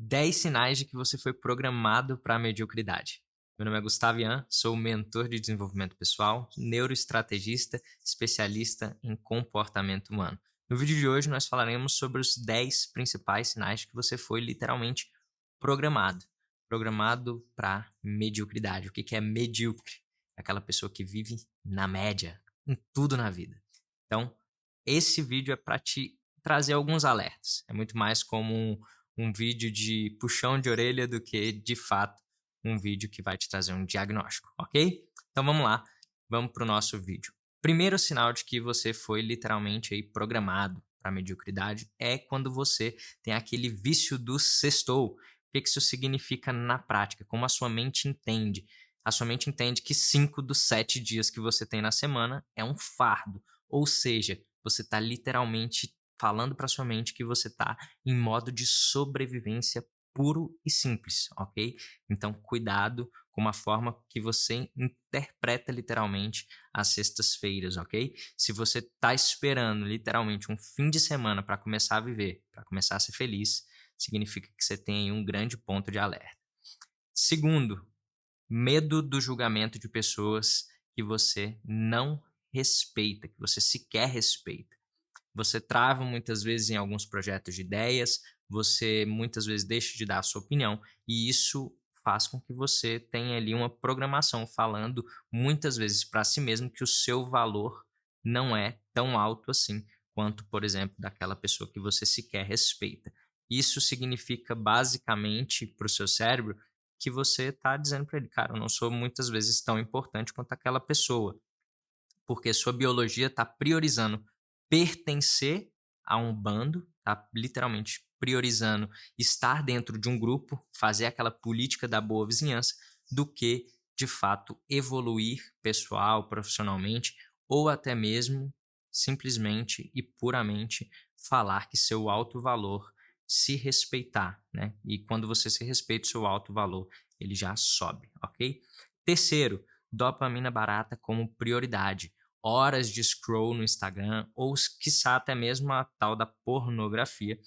10 sinais de que você foi programado para a mediocridade. Meu nome é Gustavo Ian, sou mentor de desenvolvimento pessoal, neuroestrategista, especialista em comportamento humano. No vídeo de hoje nós falaremos sobre os 10 principais sinais de que você foi literalmente programado. Programado para mediocridade. O que é medíocre? É aquela pessoa que vive na média, em tudo na vida. Então, esse vídeo é para te trazer alguns alertas. É muito mais como um vídeo de puxão de orelha do que, de fato, um vídeo que vai te trazer um diagnóstico, ok? Então vamos lá, vamos para o nosso vídeo. Primeiro sinal de que você foi literalmente aí programado para a mediocridade é quando você tem aquele vício do sextou. O que isso significa na prática? Como a sua mente entende? A sua mente entende que 5 dos 7 dias que você tem na semana é um fardo. Ou seja, você está literalmente falando para sua mente que você está em modo de sobrevivência puro e simples, ok? Então, cuidado com a forma que você interpreta literalmente as sextas-feiras, ok? Se você está esperando literalmente um fim de semana para começar a viver, para começar a ser feliz, significa que você tem aí um grande ponto de alerta. Segundo, medo do julgamento de pessoas que você não respeita, que você sequer respeita. Você trava muitas vezes em alguns projetos de ideias, você muitas vezes deixa de dar a sua opinião, e isso faz com que você tenha ali uma programação falando muitas vezes para si mesmo que o seu valor não é tão alto assim quanto, por exemplo, daquela pessoa que você sequer respeita. Isso significa basicamente para o seu cérebro que você está dizendo para ele, cara, eu não sou muitas vezes tão importante quanto aquela pessoa, porque sua biologia está priorizando pertencer a um bando, está literalmente priorizando estar dentro de um grupo, fazer aquela política da boa vizinhança, do que, de fato, evoluir pessoal, profissionalmente, ou até mesmo, simplesmente e puramente, falar que seu alto valor se respeitar, né? E quando você se respeita o seu alto valor, ele já sobe, ok? Terceiro, dopamina barata como prioridade. Horas de scroll no Instagram ou, quiçá, até mesmo a tal da pornografia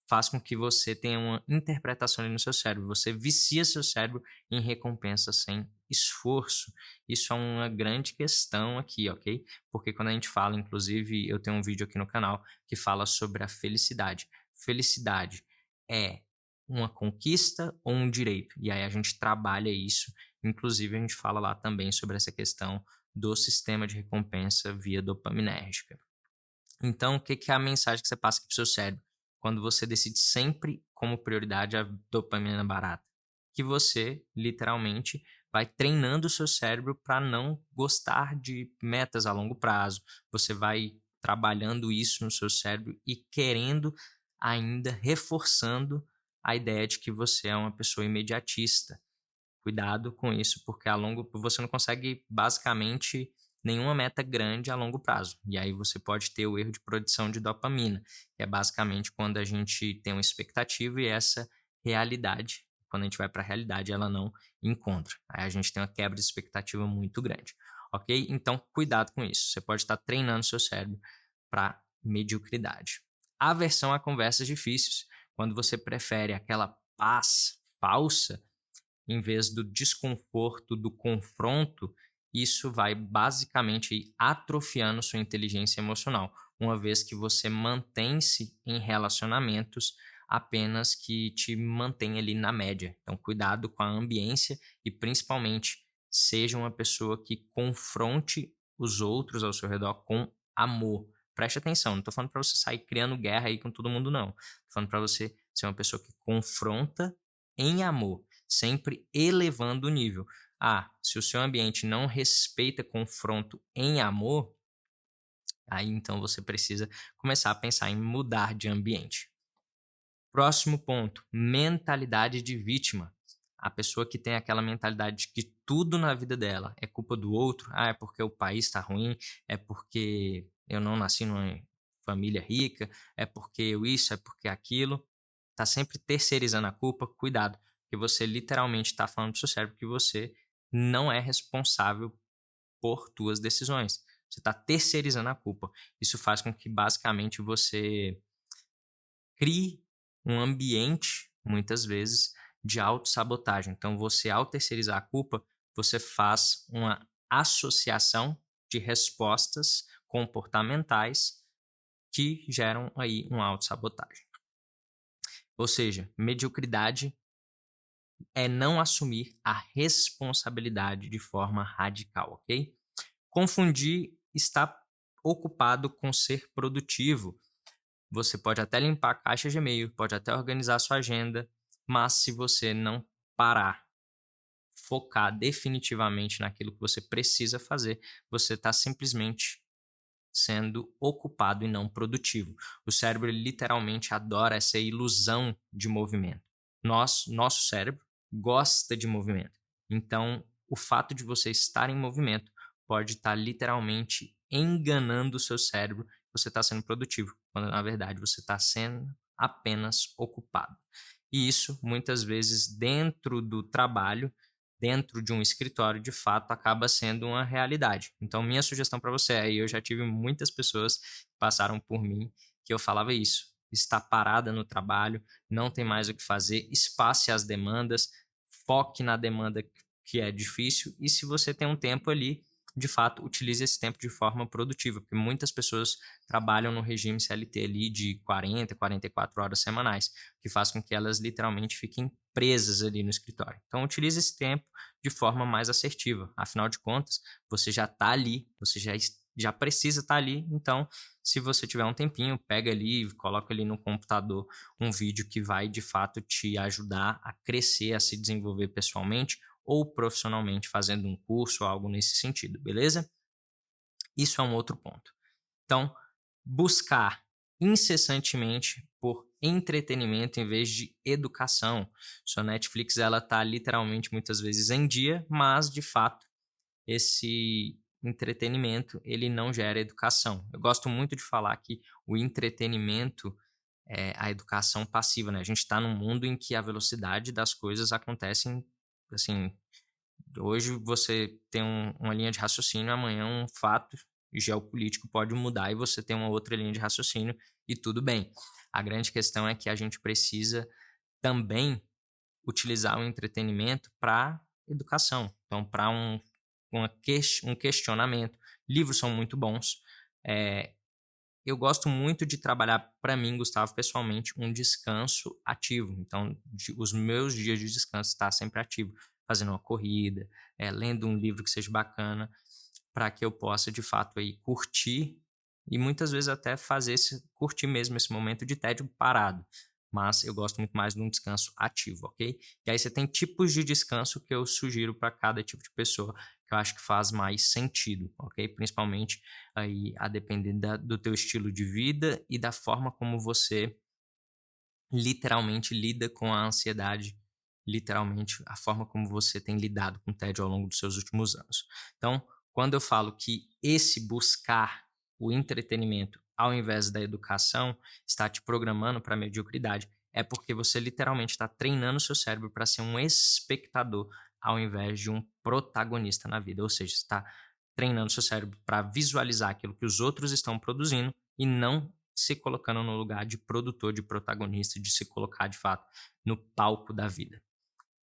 faz com que você tenha uma interpretação ali no seu cérebro. Você vicia seu cérebro em recompensa sem esforço. Isso é uma grande questão aqui, ok? Porque quando a gente fala, inclusive, eu tenho um vídeo aqui no canal que fala sobre a felicidade. Felicidade é uma conquista ou um direito? E aí a gente trabalha isso. Inclusive, a gente fala lá também sobre essa questão do sistema de recompensa via dopaminérgica. Então, o que é a mensagem que você passa para o seu cérebro? Quando você decide sempre como prioridade a dopamina barata, que você literalmente vai treinando o seu cérebro para não gostar de metas a longo prazo. Você vai trabalhando isso no seu cérebro e querendo ainda reforçando a ideia de que você é uma pessoa imediatista. Cuidado com isso, porque a longo você não consegue basicamente nenhuma meta grande a longo prazo. E aí você pode ter o erro de produção de dopamina, que é basicamente quando a gente tem uma expectativa e essa realidade, quando a gente vai para a realidade, ela não encontra. Aí a gente tem uma quebra de expectativa muito grande, ok? Então, cuidado com isso. Você pode estar treinando seu cérebro para mediocridade. Aversão a conversas difíceis, quando você prefere aquela paz falsa em vez do desconforto, do confronto, isso vai basicamente atrofiando sua inteligência emocional, uma vez que você mantém-se em relacionamentos apenas que te mantém ali na média. Então, cuidado com a ambiência e, principalmente, seja uma pessoa que confronte os outros ao seu redor com amor. Preste atenção, não estou falando para você sair criando guerra aí com todo mundo, não. Estou falando para você ser uma pessoa que confronta em amor, sempre elevando o nível. Ah, se o seu ambiente não respeita confronto em amor, aí então você precisa começar a pensar em mudar de ambiente. Próximo ponto, mentalidade de vítima. A pessoa que tem aquela mentalidade de que tudo na vida dela é culpa do outro, é porque o país está ruim, é porque eu não nasci numa família rica, é porque eu isso, é porque aquilo. Tá sempre terceirizando a culpa, cuidado, que você literalmente está falando para o seu cérebro que você não é responsável por tuas decisões. Você está terceirizando a culpa. Isso faz com que basicamente você crie um ambiente muitas vezes, de autossabotagem. Então, você, ao terceirizar a culpa, você faz uma associação de respostas comportamentais que geram aí uma autossabotagem. Ou seja, mediocridade é não assumir a responsabilidade de forma radical, ok? Confundir estar ocupado com ser produtivo. Você pode até limpar a caixa de e-mail, pode até organizar a sua agenda, mas se você não parar, focar definitivamente naquilo que você precisa fazer, você está simplesmente sendo ocupado e não produtivo. O cérebro ele literalmente adora essa ilusão de movimento. Nosso cérebro gosta de movimento. Então, o fato de você estar em movimento pode estar literalmente enganando o seu cérebro que você está sendo produtivo, quando na verdade você está sendo apenas ocupado. E isso, muitas vezes, dentro do trabalho, dentro de um escritório, de fato, acaba sendo uma realidade. Então, minha sugestão para você é, e eu já tive muitas pessoas que passaram por mim, que eu falava isso, está parada no trabalho, não tem mais o que fazer, espace as demandas, foque na demanda que é difícil, e se você tem um tempo ali, de fato, utilize esse tempo de forma produtiva, porque muitas pessoas trabalham no regime CLT ali de 40, 44 horas semanais, que faz com que elas literalmente fiquem presas ali no escritório. Então, utilize esse tempo de forma mais assertiva. Afinal de contas, você já está ali, você já precisa estar ali. Então, se você tiver um tempinho, pega ali, coloca ali no computador um vídeo que vai de fato te ajudar a crescer, a se desenvolver pessoalmente ou profissionalmente, fazendo um curso ou algo nesse sentido, beleza? Isso é um outro ponto. Então, buscar incessantemente por entretenimento em vez de educação. Sua Netflix ela tá literalmente muitas vezes em dia, mas de fato esse entretenimento ele não gera educação. Eu gosto muito de falar que o entretenimento é a educação passiva, né? A gente está num mundo em que a velocidade das coisas acontecem assim. Hoje você tem uma linha de raciocínio, amanhã um fato geopolítico pode mudar e você tem uma outra linha de raciocínio e tudo bem. A grande questão é que a gente precisa também utilizar o entretenimento para educação, então para um questionamento. Livros são muito bons. Eu gosto muito de trabalhar, para mim, Gustavo, pessoalmente, um descanso ativo. Então, os meus dias de descanso estar sempre ativo, fazendo uma corrida, lendo um livro que seja bacana, para que eu possa, de fato, aí, curtir e muitas vezes até curtir mesmo esse momento de tédio parado. Mas eu gosto muito mais de um descanso ativo, ok? E aí você tem tipos de descanso que eu sugiro para cada tipo de pessoa, que eu acho que faz mais sentido, ok? Principalmente aí a depender do teu estilo de vida e da forma como você literalmente lida com a ansiedade, literalmente a forma como você tem lidado com o tédio ao longo dos seus últimos anos. Então, quando eu falo que esse buscar o entretenimento ao invés da educação está te programando para a mediocridade, é porque você literalmente está treinando o seu cérebro para ser um espectador ao invés de um protagonista na vida. Ou seja, está treinando o seu cérebro para visualizar aquilo que os outros estão produzindo e não se colocando no lugar de produtor, de protagonista, de se colocar de fato no palco da vida.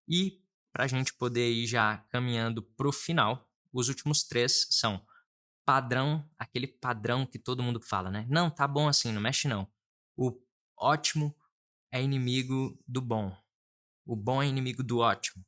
E para a gente poder ir já caminhando para o final, os últimos três são padrão, aquele padrão que todo mundo fala, né? Não, tá bom assim, não mexe não. O ótimo é inimigo do bom. O bom é inimigo do ótimo.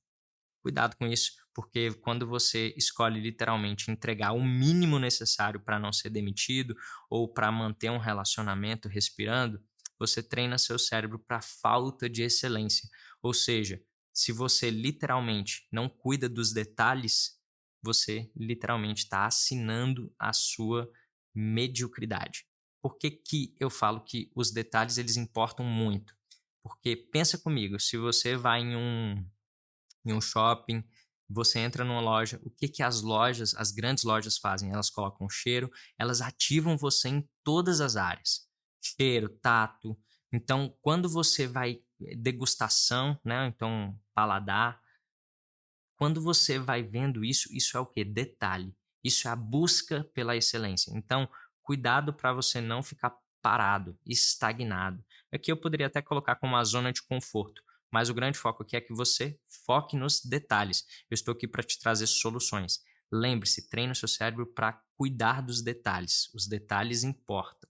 Cuidado com isso, porque quando você escolhe literalmente entregar o mínimo necessário para não ser demitido ou para manter um relacionamento respirando, você treina seu cérebro para falta de excelência. Ou seja, se você literalmente não cuida dos detalhes, você literalmente está assinando a sua mediocridade. Por que que eu falo que os detalhes eles importam muito? Porque pensa comigo, se você vai em um shopping, você entra numa loja, o que que as lojas, as grandes lojas fazem? Elas colocam cheiro, elas ativam você em todas as áreas. Cheiro, tato. Então, quando você vai degustação, né? Então, paladar, quando você vai vendo isso, isso é o quê? Detalhe. Isso é a busca pela excelência. Então, cuidado para você não ficar parado, estagnado. Aqui eu poderia até colocar como uma zona de conforto. Mas o grande foco aqui é que você foque nos detalhes. Eu estou aqui para te trazer soluções. Lembre-se, treine o seu cérebro para cuidar dos detalhes. Os detalhes importam,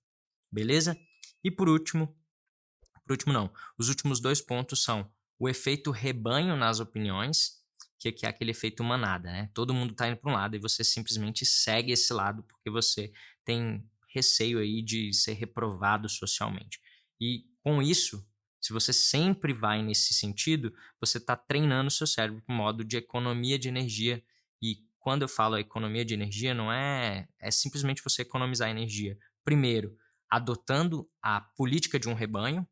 beleza? E por último não, os últimos 2 pontos são o efeito rebanho nas opiniões, que é aquele efeito manada, né? Todo mundo está indo para um lado e você simplesmente segue esse lado porque você tem receio aí de ser reprovado socialmente. E com isso, se você sempre vai nesse sentido, você está treinando o seu cérebro para o modo de economia de energia. E quando eu falo economia de energia, não é simplesmente você economizar energia. Primeiro, adotando a política de um rebanho,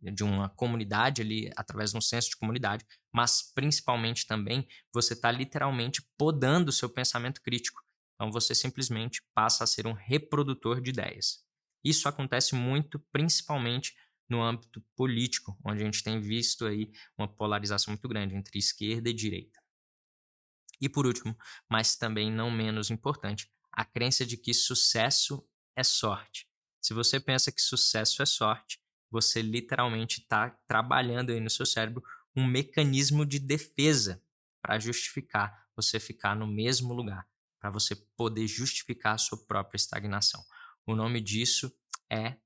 de uma comunidade ali, através de um senso de comunidade, mas principalmente também você está literalmente podando o seu pensamento crítico. Então você simplesmente passa a ser um reprodutor de ideias. Isso acontece muito, principalmente no âmbito político, onde a gente tem visto aí uma polarização muito grande entre esquerda e direita. E por último, mas também não menos importante, a crença de que sucesso é sorte. Se você pensa que sucesso é sorte, você literalmente está trabalhando aí no seu cérebro um mecanismo de defesa para justificar você ficar no mesmo lugar, para você poder justificar a sua própria estagnação. O nome disso é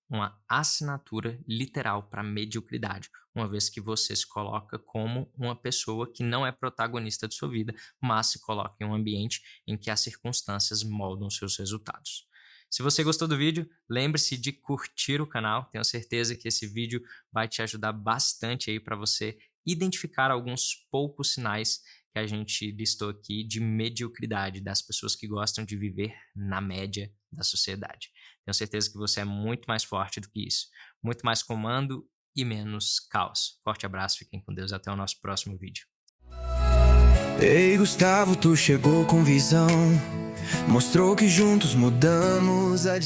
uma assinatura literal para mediocridade, uma vez que você se coloca como uma pessoa que não é protagonista de sua vida, mas se coloca em um ambiente em que as circunstâncias moldam seus resultados. Se você gostou do vídeo, lembre-se de curtir o canal. Tenho certeza que esse vídeo vai te ajudar bastante aí para você identificar alguns poucos sinais que a gente listou aqui de mediocridade das pessoas que gostam de viver na média da sociedade. Tenho certeza que você é muito mais forte do que isso. Muito mais comando e menos caos. Forte abraço, fiquem com Deus. Até o nosso próximo vídeo. Ei, Gustavo, tu chegou com visão, mostrou que juntos mudamos a